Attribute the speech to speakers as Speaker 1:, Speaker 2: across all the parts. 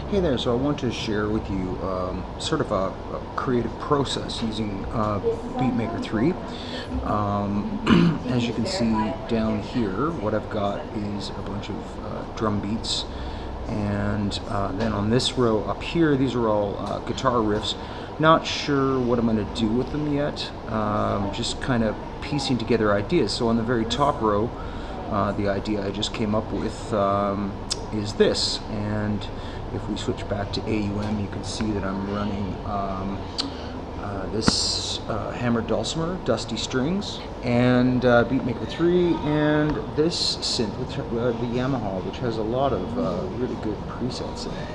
Speaker 1: Hey there, so I want to share with you sort of a creative process using Beatmaker 3. As you can see down here, what I've got is a bunch of drum beats, and then on this row up here, these are all guitar riffs. Not sure what I'm going to do with them yet, just kind of piecing together ideas. So on the very top row, the idea I just came up with is this, and if we switch back to AUM, you can see that I'm running this hammered dulcimer, Dusty Strings, and Beatmaker 3, and this synth with the Yamaha, which has a lot of really good presets in it.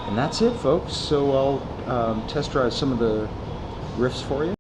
Speaker 1: And that's it, folks. So I'll test drive some of the riffs for you.